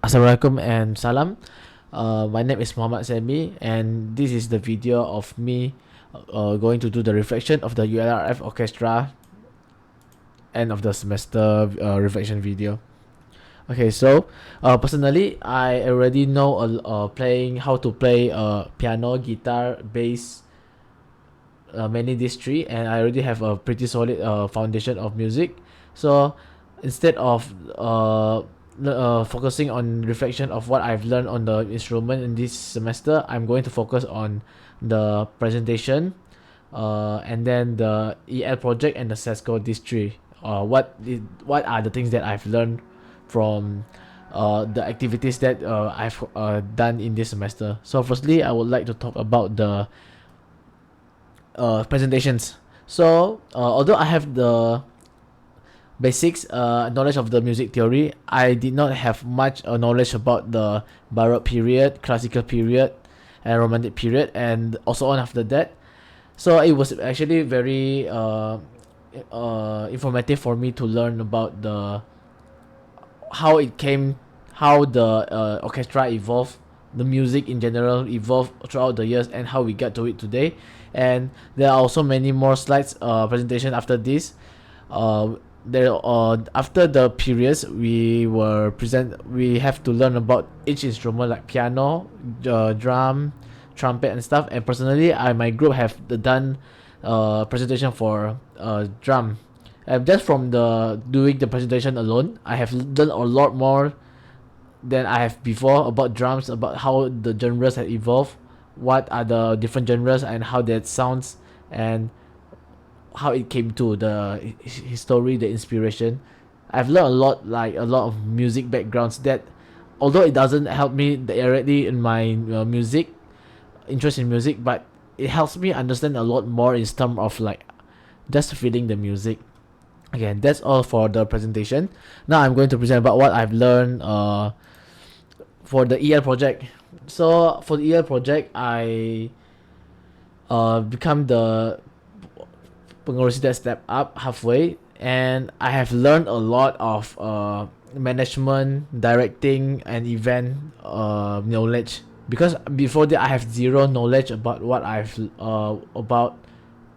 Assalamualaikum and salam. My name is Muhammad Sami, and this is the video of me going to do the reflection of the ULRF Orchestra end of the semester reflection video. Okay, so personally, I already know playing how to play piano, guitar, bass, mainly these three, and I already have a pretty solid foundation of music. So instead of focusing on reflection of what I've learned on the instrument in this semester, I'm going to focus on the presentation, and then the EL project and the SESCO these three. What are the things that I've learned from the activities that I've done in this semester. So firstly, I would like to talk about the presentations. So although I have the basics knowledge of the music theory, I did not have much knowledge about the Baroque period, classical period, and Romantic period, and also on after that. So it was actually very informative for me to learn about the how it came, how the orchestra evolved, the music in general evolved throughout the years, and how we got to it today. And there are also many more slides presentation after this. There after the periods we have to learn about each instrument like piano, drum, trumpet and stuff. And personally, my group have done presentation for drum. And just from the doing the presentation alone, I have done a lot more than I have before about drums, about how the genres have evolved, what are the different genres and how that sounds, and how it came to the history, the inspiration. I've learned a lot, like a lot of music backgrounds that, although it doesn't help me directly in my music interest in music, but it helps me understand a lot more in terms of like just feeling the music. Again, that's all for the presentation. Now I'm going to present about what I've learned for the EL project. So for the EL project, I become the pengurus that step up halfway, and I have learned a lot of management, directing, and event knowledge. Because before that, I have zero knowledge about about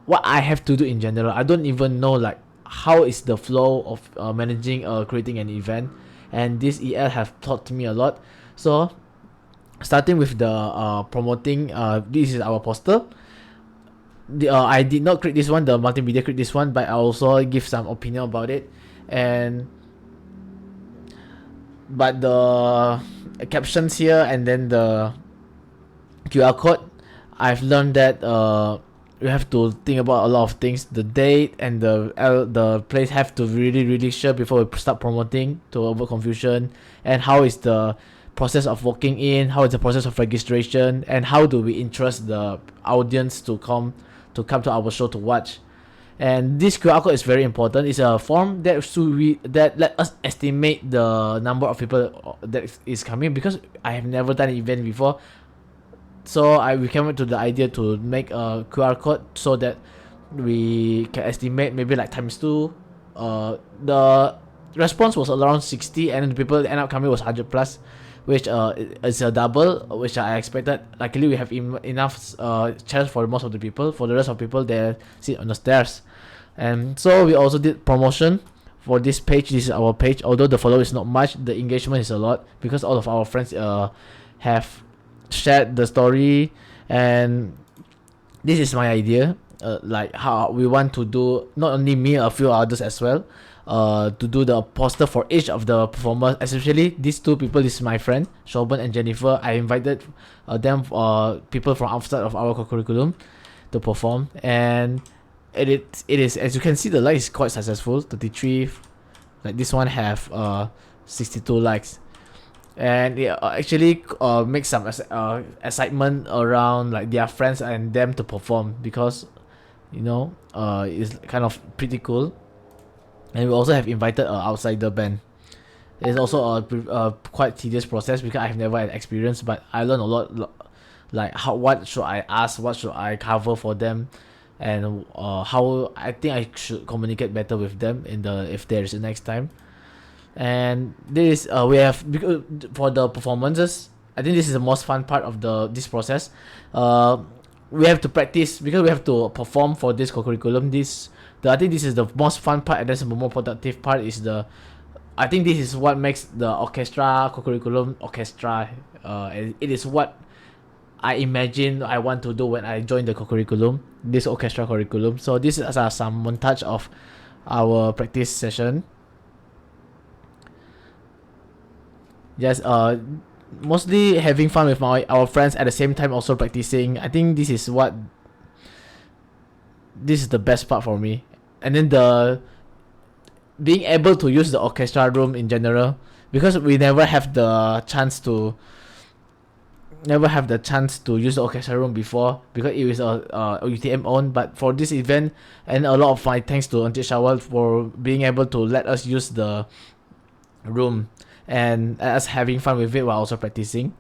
what I have to do in general. I don't even know like how is the flow of managing creating an event, and this EL have taught me a lot. So starting with the promoting, this is our poster. I did not create this one, the multimedia create this one, but I also give some opinion about it. And but the captions here and then the QR code, I've learned that you have to think about a lot of things. The date and the place have to really sure before we start promoting to avoid confusion. And how is the process of walking in? How is the process of registration? And how do we interest the audience to come to our show to watch? And this QR code is very important. It's a form that let us estimate the number of people that is coming, because I have never done an event before. So we came up to the idea to make a QR code so that we can estimate maybe like times two. The response was around 60, and the people that end up coming was 100 plus, which is a double which I expected. Luckily, we have enough chairs for most of the people. For the rest of people, they sit on the stairs. And so we also did promotion for this page. This is our page. Although the follow is not much, the engagement is a lot, because all of our friends have shared the story. And this is my idea, like how we want to do, not only me, a few others as well, to do the poster for each of the performers. Especially these two people, this is my friend Shoban and Jennifer. I invited them, people from outside of our curriculum, to perform. And it is, as you can see, the like is quite successful. 33, like this one have 62 likes. And it actually makes some excitement around like their friends and them to perform, because it's kind of pretty cool. And we also have invited outsider band. It's also a quite tedious process, because I have never had experience, but I learned a lot, like what should I ask, what should I cover for them, and how I think I should communicate better with them if there is a next time. And this we have for the performances. I think this is the most fun part of this process. We have to practice because we have to perform for this co-curriculum. I think this is the most fun part, and that's the more productive part. I think this is what makes the orchestra co-curriculum orchestra. It is what I imagine I want to do when I join the co-curriculum, this orchestra curriculum. So this is some montage of our practice session. Just mostly having fun with our friends, at the same time also practicing. I think this is the best part for me. And then being able to use the orchestra room in general, because we never have the chance to use the orchestra room before, because it was UTM owned. But for this event, and a lot of my thanks to Auntie Shawal for being able to let us use the room and us having fun with it while also practicing.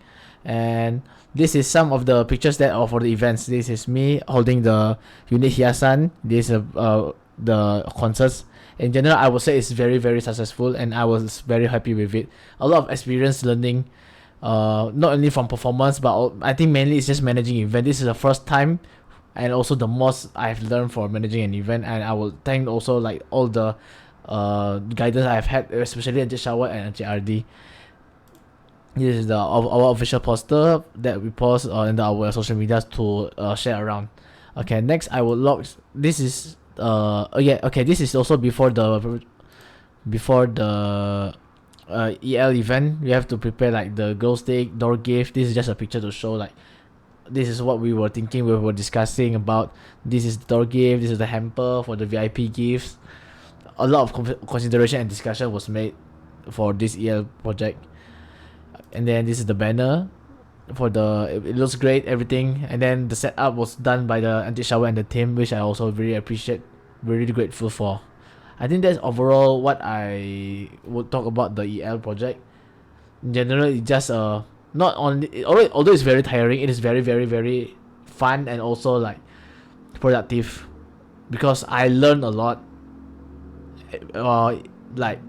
And this is some of the pictures that are for the events. This is me holding the unit hiasan. This is the concerts. In general, I would say it's very, very successful, and I was very happy with it. A lot of experience learning, not only from performance, but I think mainly it's just managing event. This is the first time, and also the most I've learned for managing an event. And I will thank also like all the guidance I've had, especially Auntie Shower and Auntie RD. This is our official poster that we post in our social media to share around. Okay, next I will log. This is this is also before the EL event. We have to prepare like the glow stick, door gift. This is just a picture to show like this is what we were thinking. We were discussing about. This is the door gift. This is the hamper for the VIP gifts. A lot of consideration and discussion was made for this EL project. And then this is the banner for it looks great, everything. And then the setup was done by the Auntie Shower and the team, which I also very appreciate, really grateful for. I think that's overall what I would talk about the EL project. In general, it's just not only, although it's very tiring, it is very, very, very fun and also like productive, because I learned a lot. Like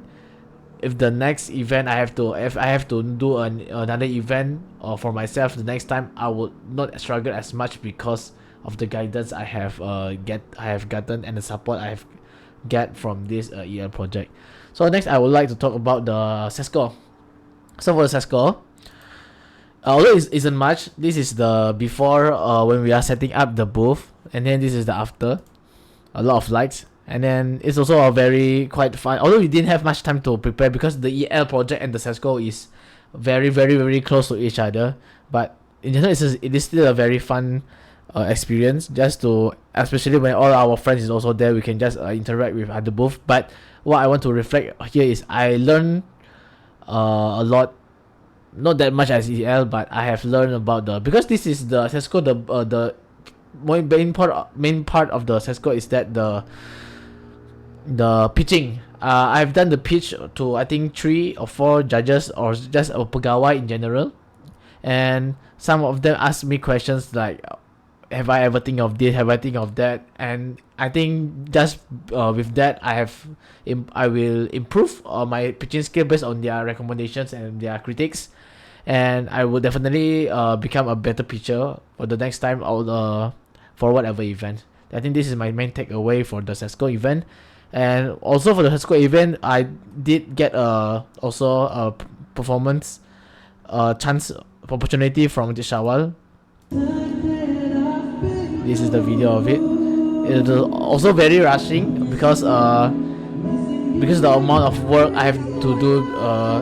if the next event if I have to do another event for myself the next time, I would not struggle as much because of the guidance I have gotten and the support I have get from this EL project. So next I would like to talk about the SESCO. So for the SESCO, although it isn't much, this is the before when we are setting up the booth, and then this is the after. A lot of lights. And then it's also a very quite fun, although we didn't have much time to prepare because the EL project and the SESCO is very, very, very close to each other. But in general, it is still a very fun experience, just to, especially when all our friends is also there, we can just interact with other booth. But what I want to reflect here is I learned a lot, not that much as EL, but I have learned about because this is the SESCO, the main part of the SESCO is that the pitching. I've done the pitch to I think 3 or 4 judges or just a pegawai in general, and some of them asked me questions like, have I ever think of this, have I think of that? And I think just with that I will improve my pitching skill based on their recommendations and their critics, and I will definitely become a better pitcher for the next time for whatever event. I think this is my main takeaway for the SESCO event. And also for the SESCO event, I did get also a performance chance opportunity from the Shawal. This is the video of it. It is also very rushing because the amount of work I have to do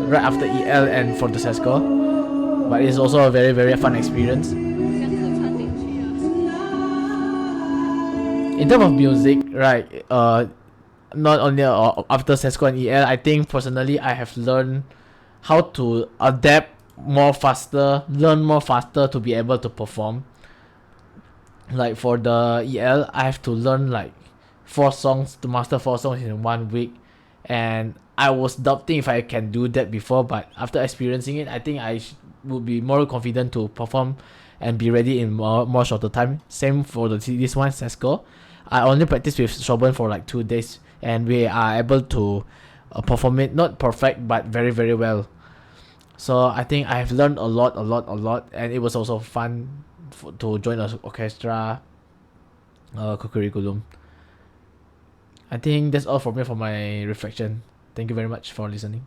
right after EL and for the SESCO. But it's also a very, very fun experience. In terms of music, right, not only after SESCO and EL, I think personally I have learned how to adapt learn more faster to be able to perform. Like for the EL, I have to learn like 4 songs, to master 4 songs in 1 week, and I was doubting if I can do that before, but after experiencing it, I think I would be more confident to perform and be ready in more shorter time. Same for this one, SESCO. I only practiced with Shoban for like 2 days, and we are able to perform it, not perfect but very very well. So I think I have learned a lot, and it was also fun to join an orchestra curriculum. I think that's all from me for my reflection. Thank you very much for listening.